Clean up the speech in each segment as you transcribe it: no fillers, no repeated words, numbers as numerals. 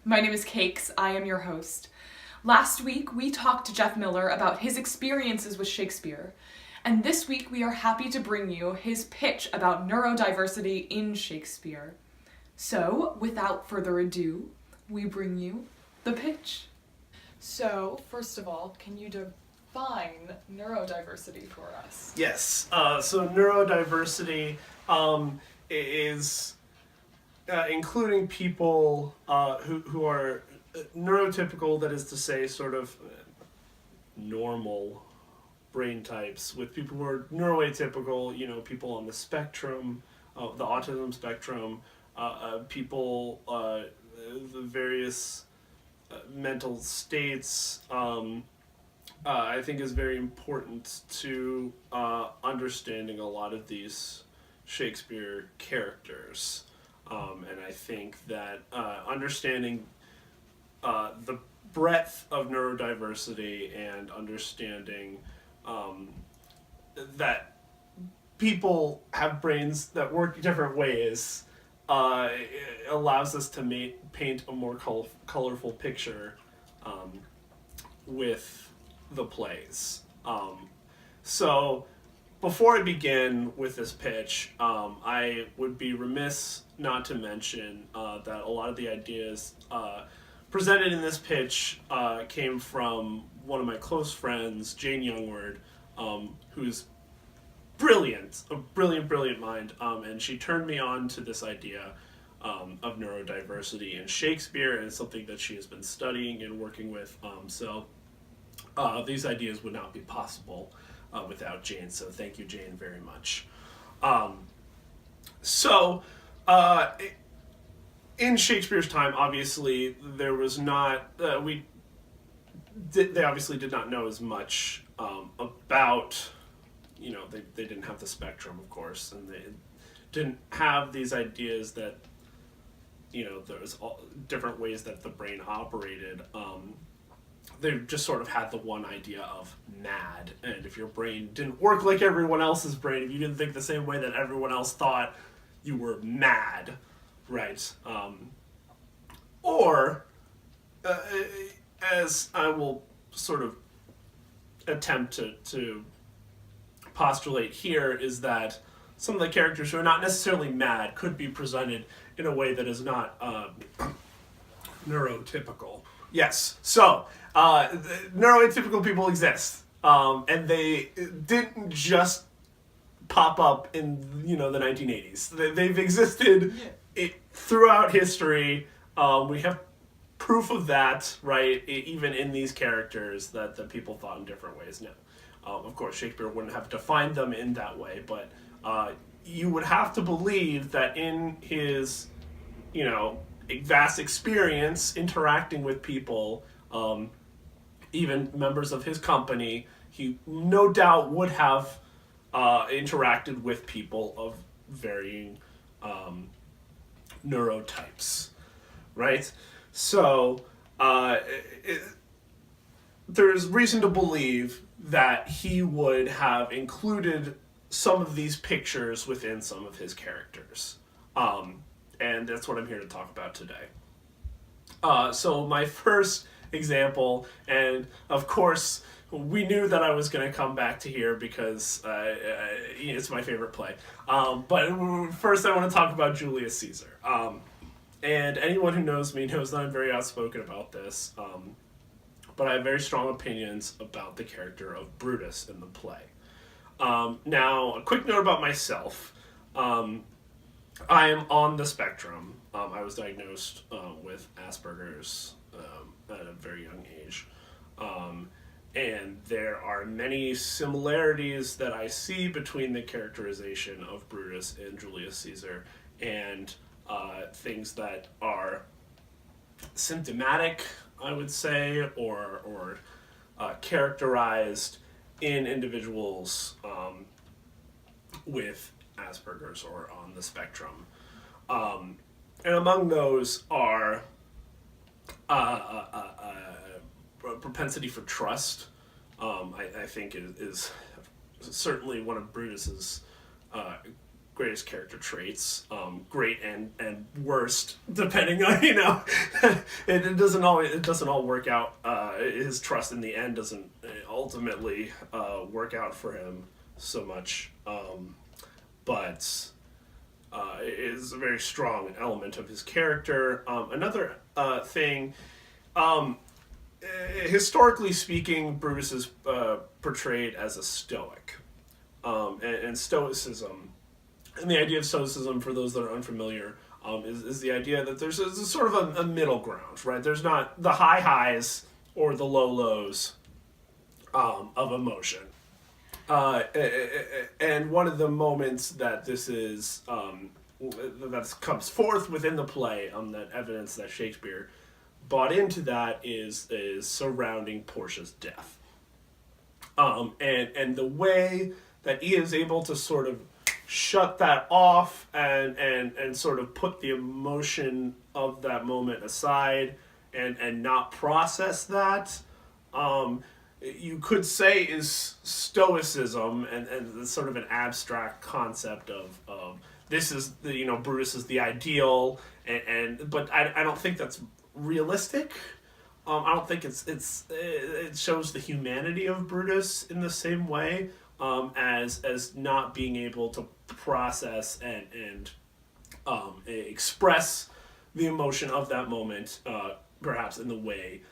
My name is Cakes. I am your host. Last week, we talked to Jeff Miller about his experiences with Shakespeare. And this week, we are happy to bring you his pitch about neurodiversity in Shakespeare. So, without further ado, we bring you the pitch. So, first of all, can you define neurodiversity for us? Yes. So neurodiversity is including people who are neurotypical, that is to say, sort of normal brain types, with people who are neuroatypical, people on the spectrum, the autism spectrum, people, the various mental states. I think is very important to understanding a lot of these Shakespeare characters. And I think that understanding the breadth of neurodiversity and understanding that people have brains that work different ways allows us to paint a more colorful picture with the plays. So before I begin with this pitch, I would be remiss not to mention that a lot of the ideas presented in this pitch came from one of my close friends, Jane Youngward, who's a brilliant mind, and she turned me on to this idea of neurodiversity in Shakespeare, and it's something that she has been studying and working with. So these ideas would not be possible without Jane, so thank you, Jane, very much. In Shakespeare's time, obviously, there was not, they obviously did not know as much about, they didn't have the spectrum, of course, and they didn't have these ideas that, there was all different ways that the brain operated. They just sort of had the one idea of mad, and if your brain didn't work like everyone else's brain, if you didn't think the same way that everyone else thought, you were mad, right? Or, as I will sort of attempt to postulate here, is that some of the characters who are not necessarily mad could be presented in a way that is not neurotypical. Yes, so neuroatypical people exist, and they didn't just pop up in the 1980s. They've existed throughout history. We have proof of that, right? Even in these characters that people thought in different ways. Now, of course, Shakespeare wouldn't have defined them in that way, but you would have to believe that in his, a vast experience interacting with people, even members of his company, he no doubt would have interacted with people of varying neurotypes, right? So there's reason to believe that he would have included some of these pictures within some of his characters. And that's what I'm here to talk about today. So my first example, and of course, we knew that I was going to come back to here because it's my favorite play. But first I want to talk about Julius Caesar. And anyone who knows me knows that I'm very outspoken about this. But I have very strong opinions about the character of Brutus in the play. Now, a quick note about myself. I am on the spectrum. I was diagnosed with Asperger's at a very young age. And there are many similarities that I see between the characterization of Brutus and Julius Caesar, and things that are symptomatic, I would say, or characterized in individuals with Asperger's or on the spectrum. And among those are propensity for trust. I think is certainly one of Brutus's greatest character traits, great and worst, depending on it doesn't all work out. His trust in the end doesn't ultimately work out for him so much, but it is a very strong element of his character. Another thing. Historically speaking, Brutus is portrayed as a stoic, and stoicism, and the idea of stoicism, for those that are unfamiliar, is the idea that there's a sort of a middle ground, right? There's not the high highs or the low lows of emotion, and one of the moments that this is that comes forth within the play, that evidence that Shakespeare bought into that is surrounding Portia's death, and the way that he is able to sort of shut that off and sort of put the emotion of that moment aside and not process that, you could say is stoicism, and sort of an abstract concept of this is Brutus is the ideal, but I don't think that's realistic. I don't think it shows the humanity of Brutus in the same way, as not being able to process and express the emotion of that moment, perhaps in the way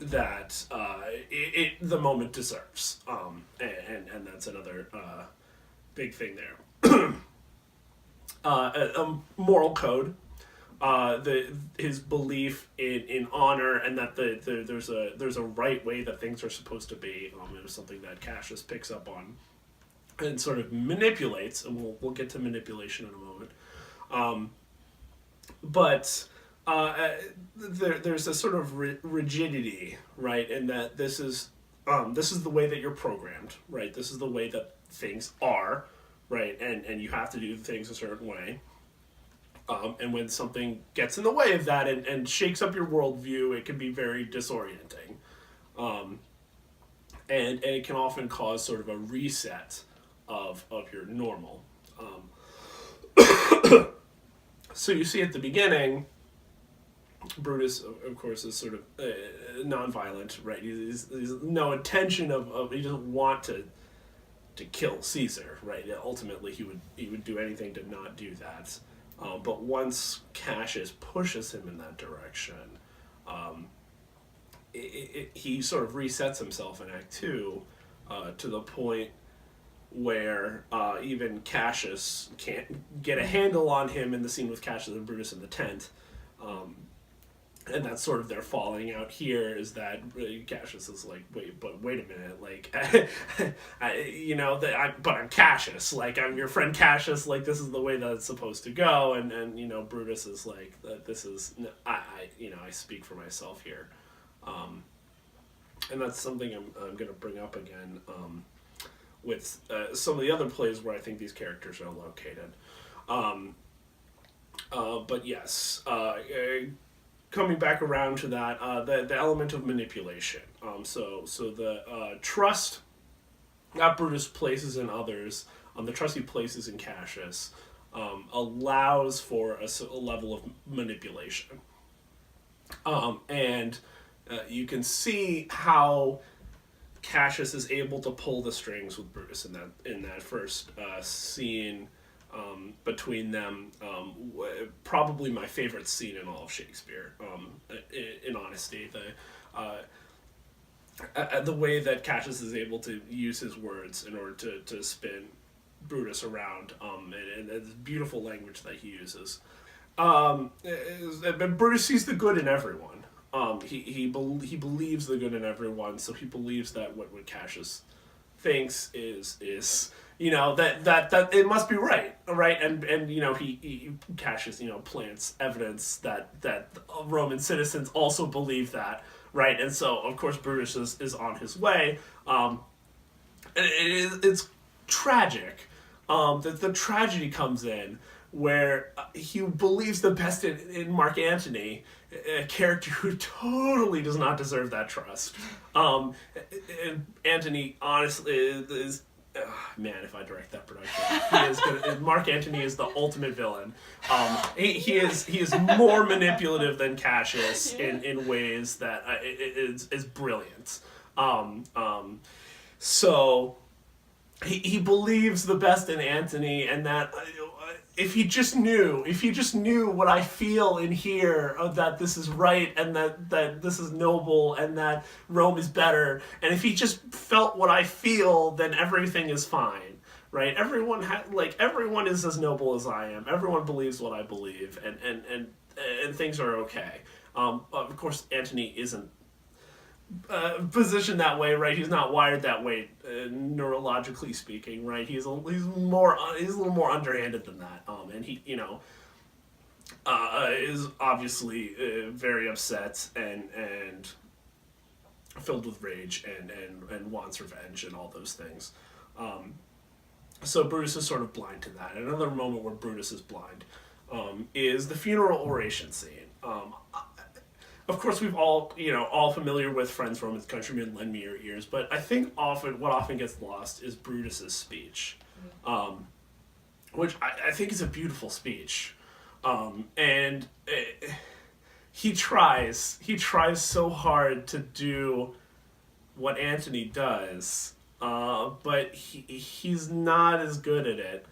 that the moment deserves, and that's another big thing there. A moral code. His belief in honor, and that there's a right way that things are supposed to be. It was something that Cassius picks up on and sort of manipulates, and we'll get to manipulation in a moment. But there's a sort of rigidity, right? In that this is the way that you're programmed, right? This is the way that things are, right? And you have to do things a certain way. And when something gets in the way of that and shakes up your worldview, it can be very disorienting. And it can often cause sort of a reset of your normal. So you see at the beginning, Brutus, of course, is sort of nonviolent, right? He's no intention of he doesn't want to kill Caesar, right? Ultimately, he would do anything to not do that. But once Cassius pushes him in that direction, he sort of resets himself in Act 2 to the point where even Cassius can't get a handle on him in the scene with Cassius and Brutus in the tent. And that's sort of their falling out here, is that Cassius is like, wait a minute, like, but I'm Cassius, like, I'm your friend Cassius, like, this is the way that it's supposed to go, and Brutus is like, this is, I speak for myself here, and that's something I'm going to bring up again, with some of the other plays where I think these characters are located, but yes, coming back around to that, the element of manipulation. So the trust that Brutus places in others, the trust he places in Cassius, allows for a level of manipulation. And you can see how Cassius is able to pull the strings with Brutus in that first scene. Between them, probably my favorite scene in all of Shakespeare. In honesty, the way that Cassius is able to use his words in order to spin Brutus around, and the beautiful language that he uses. But Brutus sees the good in everyone. He believes the good in everyone, so he believes that what Cassius thinks is that it must be right, and he Cassius plants evidence that Roman citizens also believe that, right, and so of course Brutus is on his way. It's tragic. The tragedy comes in where he believes the best in Mark Antony, a character who totally does not deserve that trust. And Antony honestly is man, if I direct that production, Mark Antony is the ultimate villain. He is more manipulative than Cassius in ways that is brilliant. So he believes the best in Antony, and that if he just knew what I feel in here, that this is right, and that this is noble, and that Rome is better, and if he just felt what I feel, then everything is fine, right? Everyone is as noble as I am. Everyone believes what I believe, and things are okay. Of course, Antony isn't positioned that way, right? He's not wired that way, neurologically speaking, right? He's a little more underhanded than that, and he, is obviously very upset and filled with rage and wants revenge and all those things. So Brutus is sort of blind to that. Another moment where Brutus is blind is the funeral oration scene. Of course, we've all familiar with "Friends, Romans, countrymen, lend me your ears," but I think what often gets lost is Brutus's speech, which I think is a beautiful speech, and he tries so hard to do what Antony does, but he's not as good at it.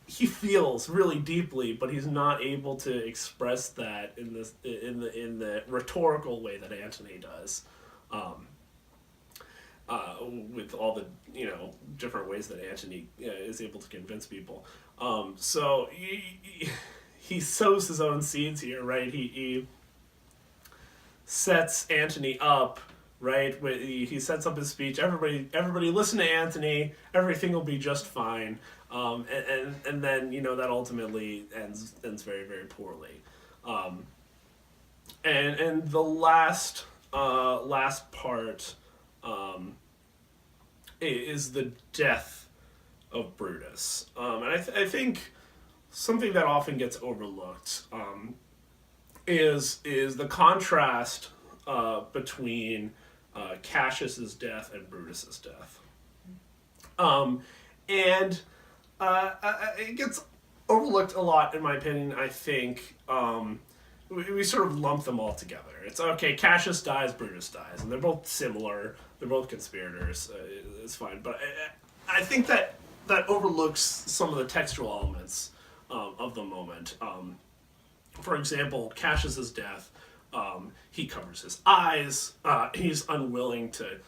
He feels really deeply, but he's not able to express that in the rhetorical way that Antony does, with all the different ways that Antony is able to convince people. So he sows his own seeds here, right? He sets Antony up, right? He sets up his speech. Everybody listen to Antony. Everything will be just fine. And then that ultimately ends very, very poorly. And the last part is the death of Brutus. And I think something that often gets overlooked is the contrast between Cassius's death and Brutus's death. And it gets overlooked a lot, in my opinion. I think we sort of lump them all together. It's okay, Cassius dies, Brutus dies, and they're both similar. They're both conspirators. It's fine, but I think that overlooks some of the textual elements of the moment. For example, Cassius's death. He covers his eyes. He's unwilling to,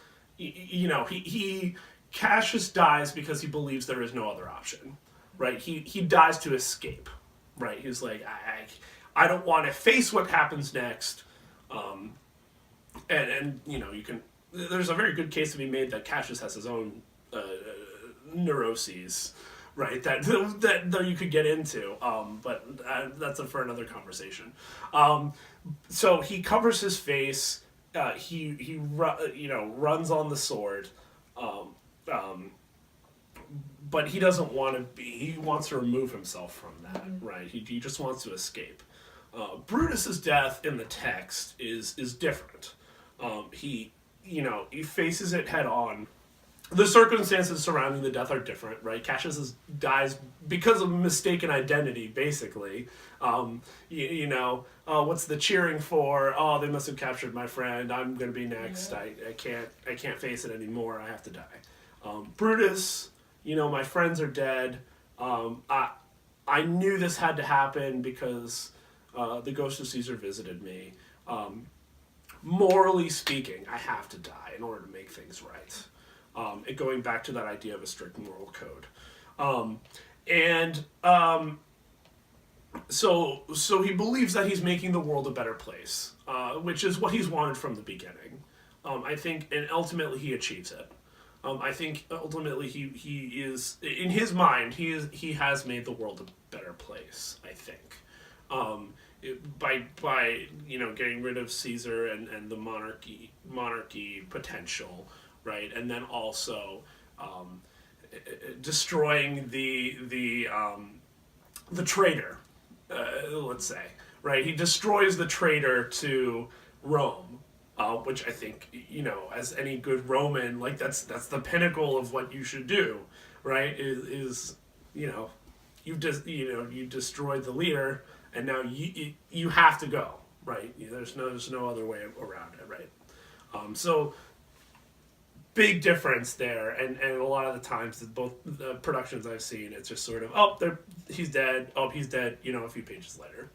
Cassius dies because he believes there is no other option, right? He dies to escape, right? He's like, I don't want to face what happens next, and you can. There's a very good case to be made that Cassius has his own neuroses, right? That you could get into, but that's for another conversation. So he covers his face. He runs on the sword. But he doesn't want to be. He wants to remove himself from that, right? He just wants to escape. Brutus's death in the text is different. He faces it head on. The circumstances surrounding the death are different, right? Cassius dies because of mistaken identity, basically. What's the cheering for? Oh, they must have captured my friend. I'm gonna be next. Yeah. I can't face it anymore. I have to die. Brutus, my friends are dead. I knew this had to happen because the ghost of Caesar visited me. Morally speaking, I have to die in order to make things right. And going back to that idea of a strict moral code. So he believes that he's making the world a better place, which is what he's wanted from the beginning. I think, and ultimately he achieves it. I think ultimately he is, in his mind, he has made the world a better place, I think. By getting rid of Caesar and the monarchy potential, right, and then also destroying the traitor, let's say, right. He destroys the traitor to Rome, which I think, as any good Roman, like that's the pinnacle of what you should do, right? Is you destroyed the leader, and now you have to go, right? There's no other way around it, right? So big difference there, and a lot of the times, both the productions I've seen, it's just sort of, he's dead, he's dead, a few pages later.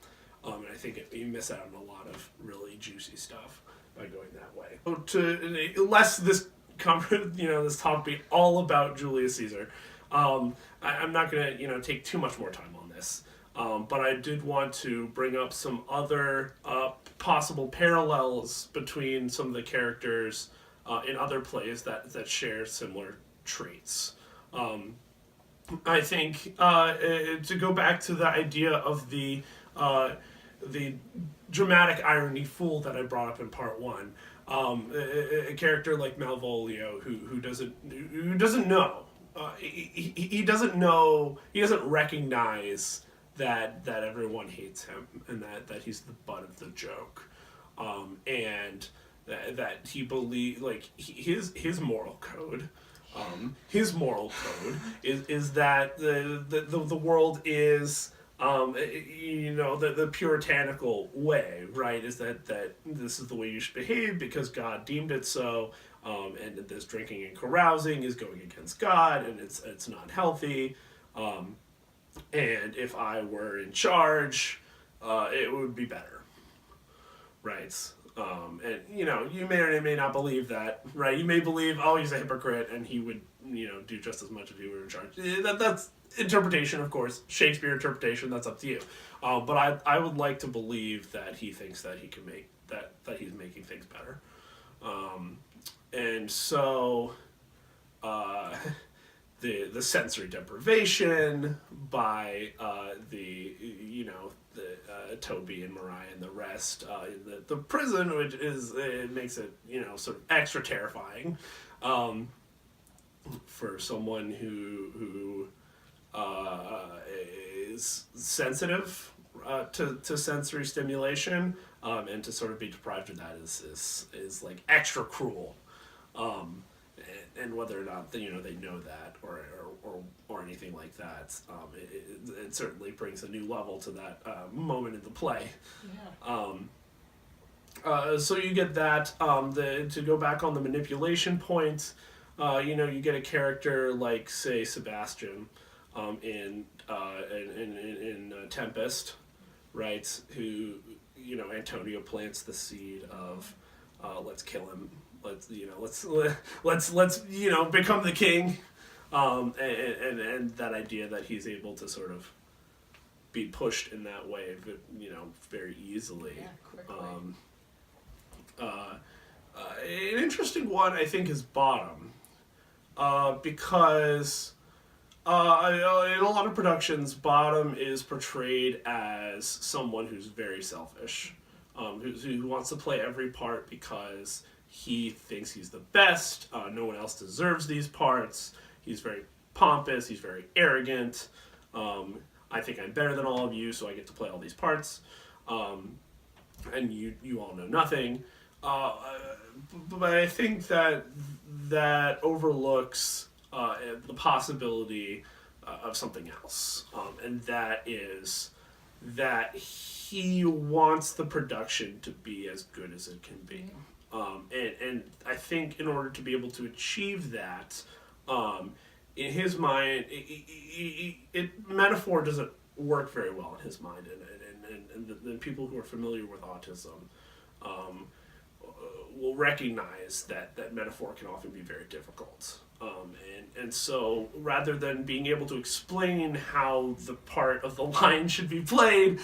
And I think you miss out on a lot of really juicy stuff by going that way. So lest this this talk be all about Julius Caesar, I'm not going to take too much more time on this. But I did want to bring up some other possible parallels between some of the characters in other plays that share similar traits. I think to go back to the idea of the dramatic irony fool that I brought up in part one, a character like Malvolio who doesn't know, he doesn't recognize that everyone hates him and that he's the butt of the joke, and that he believes, like, his moral code. His moral code is that the world is the puritanical way, right? Is that this is the way you should behave because God deemed it so, and this drinking and carousing is going against God, and it's not healthy. And if I were in charge, it would be better, right? And you may or may not believe that, right? You may believe, he's a hypocrite, and he would, do just as much if he were in charge. That's interpretation, of course. Shakespeare interpretation. That's up to you. But I would like to believe that he thinks that he can make that he's making things better. And so, the sensory deprivation by Toby and Mariah and the rest in the prison, which it makes it sort of extra terrifying for someone who is sensitive to sensory stimulation, and to sort of be deprived of that is like extra cruel. And whether or not they know that or anything like that, it certainly brings a new level to that moment in the play. Yeah. So you get that. To go back on the manipulation point, you get a character like, say, Sebastian, in Tempest, right? Who Antonio plants the seed of let's kill him. Let's become the king, and that idea that he's able to sort of be pushed in that way, very easily. Yeah, quickly. An interesting one, I think, is Bottom, because in a lot of productions, Bottom is portrayed as someone who's very selfish, who wants to play every part because he thinks he's the best. No one else deserves these parts. He's very pompous. He's very arrogant. I think I'm better than all of you, so I get to play all these parts. And you all know nothing. But I think that overlooks the possibility of something else. And that is that he wants the production to be as good as it can be. And I think in order to be able to achieve that, in his mind, metaphor doesn't work very well in his mind, and the people who are familiar with autism will recognize that metaphor can often be very difficult. And so rather than being able to explain how the part of the line should be played,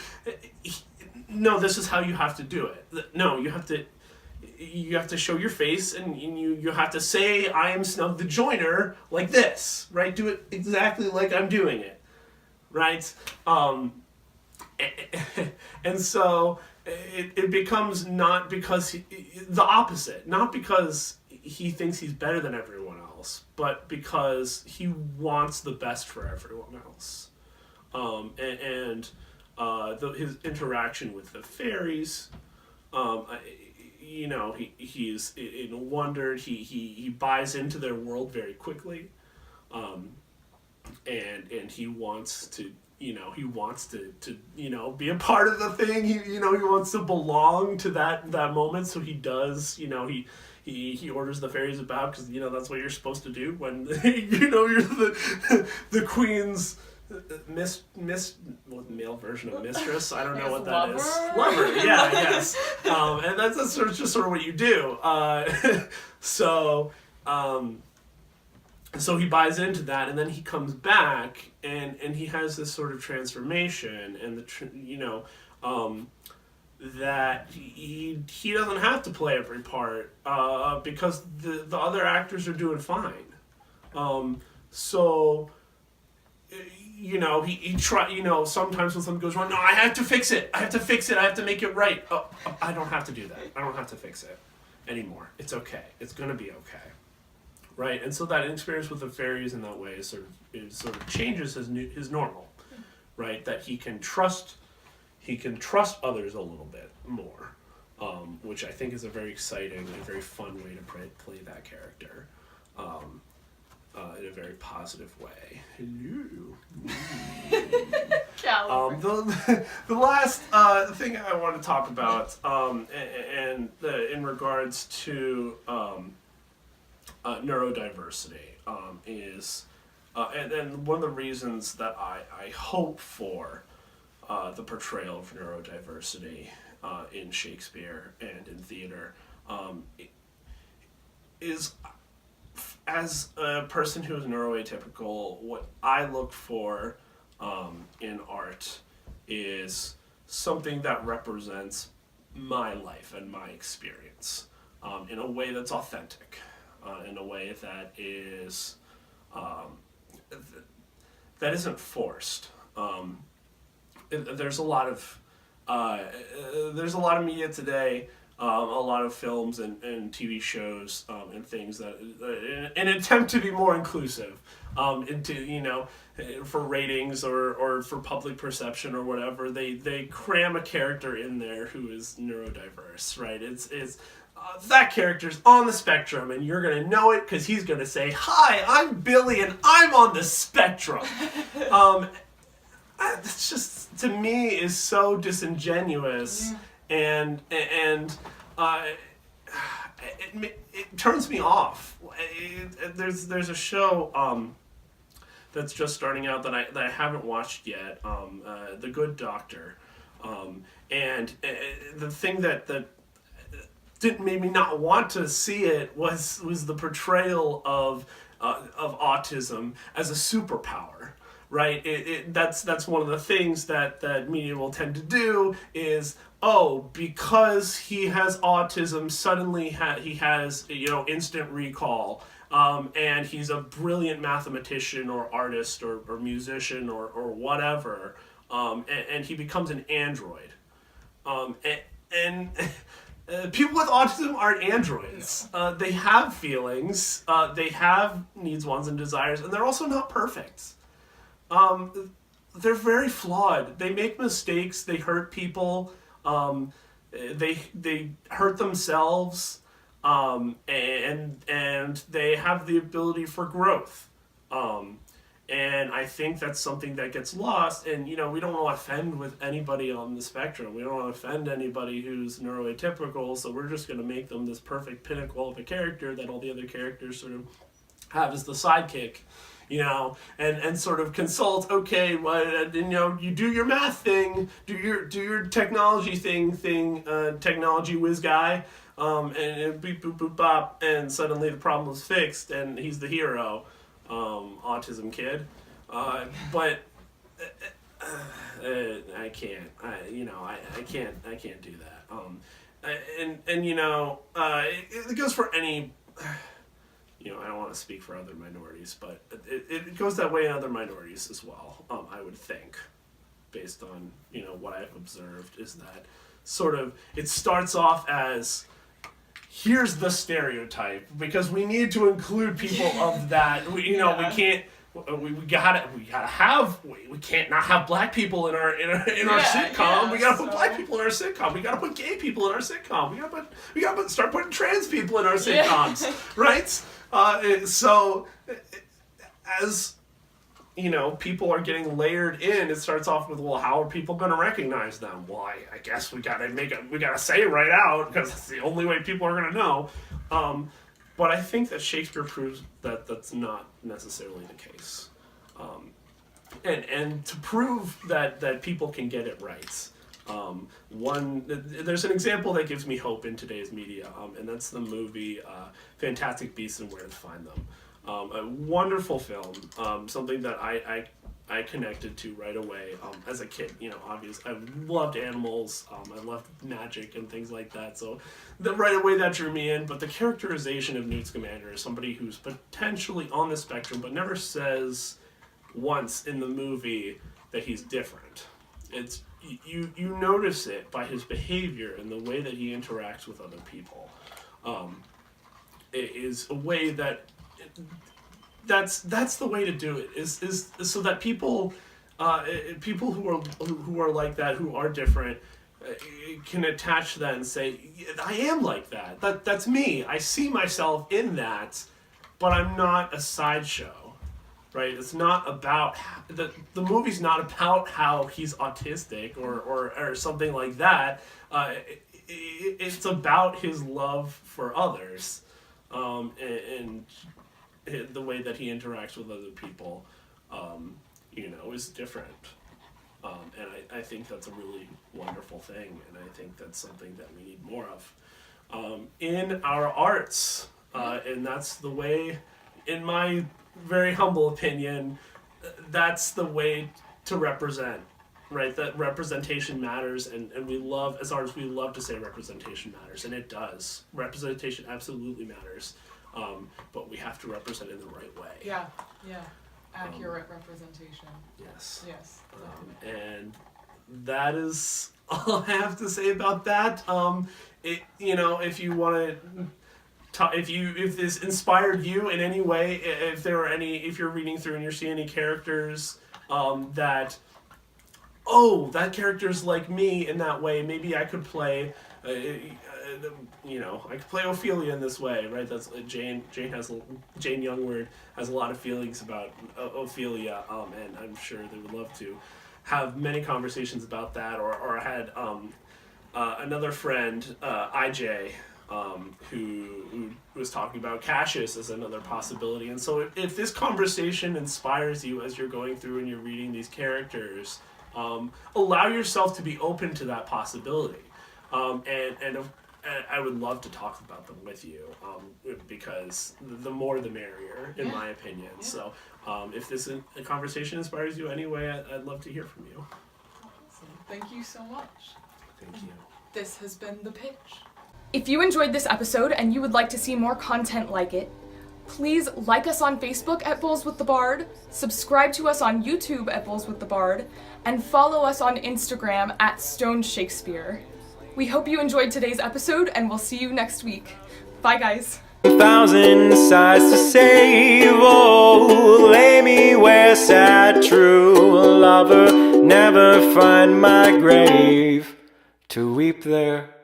no, this is how you have to do it. No, you have to show your face, and you have to say, I am Snug the Joiner, like this, right? Do it exactly like I'm doing it, right? And so it becomes not because the opposite, not because he thinks he's better than everyone else, but because he wants the best for everyone else. His interaction with the fairies, he's in wonder. He buys into their world very quickly, and he wants to be a part of the thing. He wants to belong to that moment. So he does. He orders the fairies about, because that's what you're supposed to do when you're the queen's male version of mistress. I don't know what that is. Lover. Yeah, yes. And that's just sort of what you do. So he buys into that, and then he comes back, and he has this sort of transformation, and that he doesn't have to play every part, because the other actors are doing fine. He sometimes when something goes wrong, no, I have to fix it. I have to make it right. Oh, I don't have to do that. I don't have to fix it anymore. It's okay. It's gonna be okay. Right, and so that experience with the fairies in that way sort of changes his normal, right? That he can trust others a little bit more, which I think is a very exciting and very fun way to play that character, in a very positive way. Hello. The last thing I want to talk about, in regards to neurodiversity, is and one of the reasons that I hope for the portrayal of neurodiversity in Shakespeare and in theater is, as a person who is neuroatypical, what I look for in art is something that represents my life and my experience in a way that's authentic. In a way that is that isn't forced. There's a lot of media today, a lot of films and TV shows and things that, in an attempt to be more inclusive, for ratings or for public perception or whatever, they cram a character in there who is neurodiverse, right? It's that character's on the spectrum, and you're going to know it because he's going to say, "Hi, I'm Billy, and I'm on the spectrum." It's just, to me, is so disingenuous, and it turns me off. There's a show that's just starting out that I haven't watched yet, The Good Doctor, and the thing that didn't made me not want to see it was the portrayal of autism as a superpower, right? That's one of the things that media will tend to do is, because he has autism, suddenly he has instant recall, and he's a brilliant mathematician or artist or musician or whatever, and he becomes an android, and people with autism aren't androids. They have feelings, they have needs, wants, and desires, and they're also not perfect. They're very flawed. They make mistakes, they hurt people, they hurt themselves, and they have the ability for growth. And I think that's something that gets lost, and we don't want to offend with anybody on the spectrum. We don't want to offend anybody who's neuroatypical, so we're just going to make them this perfect pinnacle of a character that all the other characters sort of have as the sidekick, and sort of consult, okay, you do your math thing, do your technology technology whiz guy, and beep boop boop bop, and suddenly the problem is fixed, and he's the hero. Autism kid, but I can't. I can't do that. It goes for any. I don't want to speak for other minorities, but it goes that way in other minorities as well. I would think, based on what I've observed, is that sort of it starts off as, here's the stereotype, because we need to include people of that. We can't we can't not have black people in our sitcom. Yeah, we gotta put black people in our sitcom. We gotta put gay people in our sitcom. We gotta start putting trans people in our sitcoms, right? So as people are getting layered in. It starts off with, well, how are people going to recognize them? Well, I guess we gotta say it right out because it's the only way people are going to know. But I think that Shakespeare proves that that's not necessarily the case. And to prove that people can get it right, there's an example that gives me hope in today's media, and that's the movie Fantastic Beasts and Where to Find Them. A wonderful film, something that I connected to right away as a kid. Obviously, I loved animals, I loved magic and things like that, so right away that drew me in. But the characterization of Newt Scamander is somebody who's potentially on the spectrum, but never says once in the movie that he's different. It's you notice it by his behavior and the way that he interacts with other people. It is a way that's the way to do it, is so that people who are like that, who are different, can attach to that and say, I am like that. That's me. I see myself in that, but I'm not a sideshow. Right? It's not about the movie's not about how he's autistic or something like that. It's about his love for others, and the way that he interacts with other people, is different. And I think that's a really wonderful thing, and I think that's something that we need more of in our arts. And that's the way, in my very humble opinion, that's the way to represent, right? That representation matters, and we love, as artists, we love to say representation matters, and it does. Representation absolutely matters, but we have to represent in the right way. Yeah. Accurate representation. Yes. And that is all I have to say about that. If you want to, if this inspired you in any way, if you're reading through and you're seeing any characters that character's like me in that way, maybe I could play. I could play Ophelia in this way, right? That's Jane Youngward has a lot of feelings about Ophelia, and I'm sure they would love to have many conversations about that. Or I had another friend, IJ, who was talking about Cassius as another possibility. And so if this conversation inspires you as you're going through and you're reading these characters, allow yourself to be open to that possibility. And I would love to talk about them with you, because the more the merrier, in my opinion. Yeah. So if this conversation inspires you anyway, I'd love to hear from you. Awesome. Thank you so much. Thank you. This has been The Pitch. If you enjoyed this episode and you would like to see more content like it, please like us on Facebook at Bowls with the Bard, subscribe to us on YouTube at Bowls with the Bard, and follow us on Instagram at Stone Shakespeare. We hope you enjoyed today's episode, and we'll see you next week. Bye, guys. 1,000 sighs to save, oh, lay me where sad true lover never find my grave to weep there.